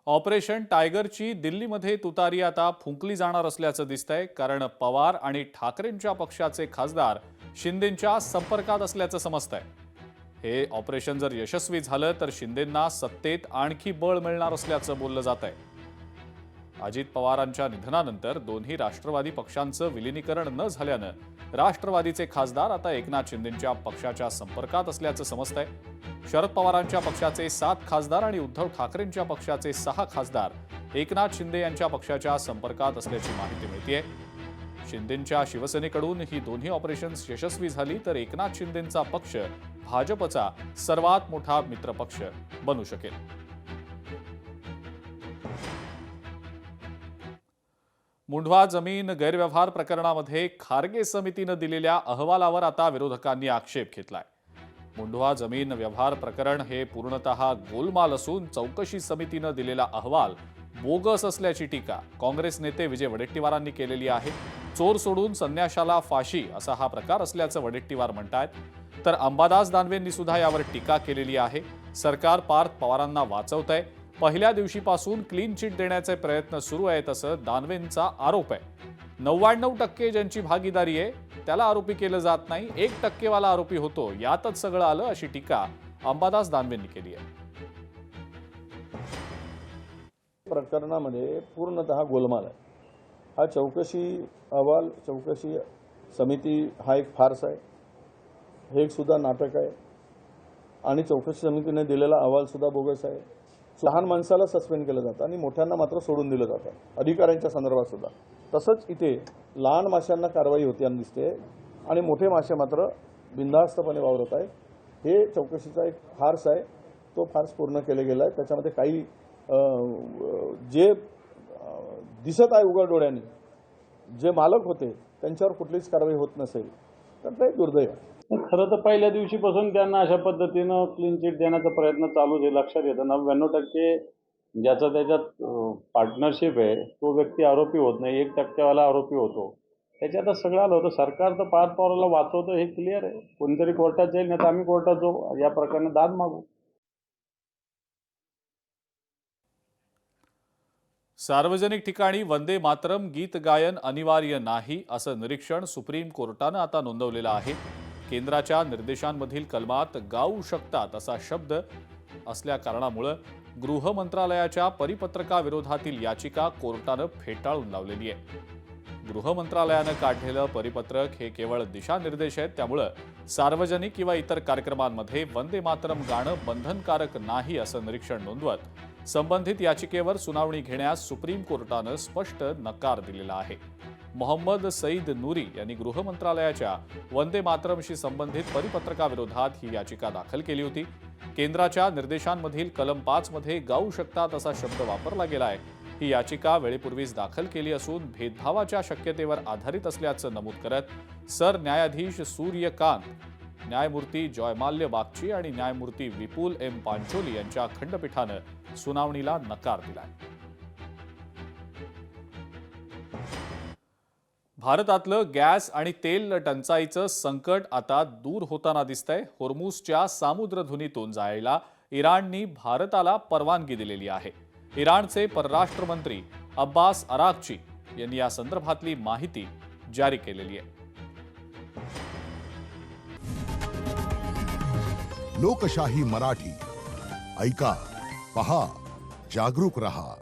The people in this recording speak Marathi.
ऑपरेशन टायगरची दिल्लीमध्ये तुतारी आता फुंकली जाणार असल्याचं दिसतंय, कारण पवार आणि ठाकरेंच्या पक्षाचे खासदार शिंदेंच्या संपर्कात असल्याचं समजतंय. हे ऑपरेशन जर यशस्वी झालं तर शिंदेंना सत्तेत आणखी बळ मिळणार असल्याचं बोललं जातंय. अजित पवारांच्या निधनानंतर दोन्ही राष्ट्रवादी पक्षांचं विलीनीकरण न झाल्यानं राष्ट्रवादीचे खासदार आता एकनाथ शिंदेंच्या पक्षाच्या संपर्कात असल्याचं समजतंय. शरद पवारांच्या पक्षाचे 7 खासदार आणि उद्धव ठाकरेंच्या पक्षाचे 6 खासदार एकनाथ शिंदे यांच्या पक्षाच्या संपर्कात असल्याची माहिती मिळतेय. शिंदेंच्या शिवसेनेकडून ही दोन्ही ऑपरेशन्स यशस्वी झाली तर एकनाथ शिंदेंचा पक्ष भाजपचा सर्वात मोठा मित्रपक्ष बनू शकेल. मुंढवा जमीन गैरव्यवहार प्रकरणामध्ये खारगे समितीनं दिलेल्या अहवालावर आता विरोधकांनी आक्षेप घेतलाय. मुंढवा जमीन व्यवहार प्रकरण हे पूर्णतः गोलमाल असून चौकशी समितीनं दिलेला अहवाल बोगस असल्याची टीका काँग्रेस नेते विजय वडेट्टीवारांनी केलेली आहे. चोर सोडून संन्याशाला फाशी असा हा प्रकार असल्याचं वडेट्टीवार म्हणतायत. तर अंबादास दानवेंनी सुद्धा यावर टीका केलेली आहे. सरकार पार्थ पवारांना वाचवतंय. पहिल्या दिवशीपासून क्लीन चिट देण्याचे प्रयत्न सुरू आहेत असं दानवेंचा आरोप आहे. 99% ज्यांची भागीदारी आहे त्याला आरोपी केलं जात नाही, 1% वाला आरोपी होतो, यातच सगळं आलं अशी टीका अंबादास दानवेंनी केली आहे. प्रकरणामध्ये पूर्णतः गोलमाल आहे. हा चौकशी अहवाल, चौकशी समिती हा एक फार्स आहे, हे एक सुद्धा नाटक आहे आणि चौकशी समितीने दिलेला अहवाल सुद्धा बोगस आहे. लहान माणसाला सस्पेंड केलं जातं आणि मोठ्यांना मात्र सोडून दिलं जातं, अधिकाऱ्यांच्या संदर्भात सुद्धा. तसंच इथे लहान माशांना कारवाई होताना दिसते आणि मोठे मासे मात्र बिनधास्तपणे वावरत आहेत. हे चौकशीचा एक फार्स आहे. तो फार्स पूर्ण केला गेला आहे. त्याच्यामध्ये काही जे दिसत आहे उघड डोळ्यांनी, जे मालक होते त्यांच्यावर कुठलीच कारवाई होत नसेल तर ते दुर्दैव आहे. खरं तर पहिल्या दिवशीपासून त्यांना अशा पद्धतीनं क्लीन चिट देण्याचा प्रयत्न चालू आहे. लक्षात येतं 99% ज्याचा त्याच्यात पार्टनरशिप आहे तो व्यक्ती आरोपी होत नाही, 1% वाला आरोपी होतो. त्याच्यातच सगळं आलं होतं. सरकार तर पार्थ पवारला वाचवतं हे क्लिअर आहे. कोणतरी कोर्टात जाईल नाही तर आम्ही कोर्टात जाऊ, या प्रकरणात दाद मागू. सार्वजनिक ठिकाणी वंदे मातरम गीत गायन अनिवार्य नाही असं निरीक्षण सुप्रीम कोर्टानं आता नोंदवलेलं आहे. केंद्राच्या निर्देशांमधील कलमात गाऊ शकतात असा शब्द असल्या कारणामुळे गृह मंत्रालयाच्या परिपत्रकाविरोधातील याचिका कोर्टानं फेटाळून लावलेली आहे. गृह मंत्रालयानं काढलेलं परिपत्रक हे केवळ दिशानिर्देश आहेत, त्यामुळे सार्वजनिक किंवा इतर कार्यक्रमांमध्ये वंदे मातरम गाणं बंधनकारक नाही असं निरीक्षण नोंदवत संबंधित याचिकेवर सुनावणी घेण्यास सुप्रीम कोर्टानं स्पष्ट नकार दिलेला आहे. मोहम्मद सईद नूरी यांनी गृह मंत्रालयाच्या वंदे मातरमशी संबंधित परिपत्रकाविरोधात ही याचिका दाखल केली होती. केंद्राच्या निर्देशांमधील कलम 5 मध्ये गाऊ शकतात असा शब्द वापरला गेलाय. ही याचिका वेळेपूर्वीच दाखल केली असून भेदभावाच्या शक्यतेवर आधारित असल्याचं नमूद करत सरन्यायाधीश सूर्यकांत, न्यायमूर्ती जयमाल्य बागची आणि न्यायमूर्ती विपुल एम पांचोली यांच्या खंडपीठानं सुनावणीला नकार दिलाय. भारतातलं गॅस आणि तेल टंचाईचं संकट आता दूर होताना दिसतंय. होर्मुझच्या सामुद्रधुनीतून जायला इराणनी भारताला परवानगी दिलेली आहे. इराणचे परराष्ट्र मंत्री अब्बास अराक्ची यांनी या संदर्भातली माहिती जारी केलेली आहे. लोकशाही मराठी ऐका, पहा, जागरूक रहा.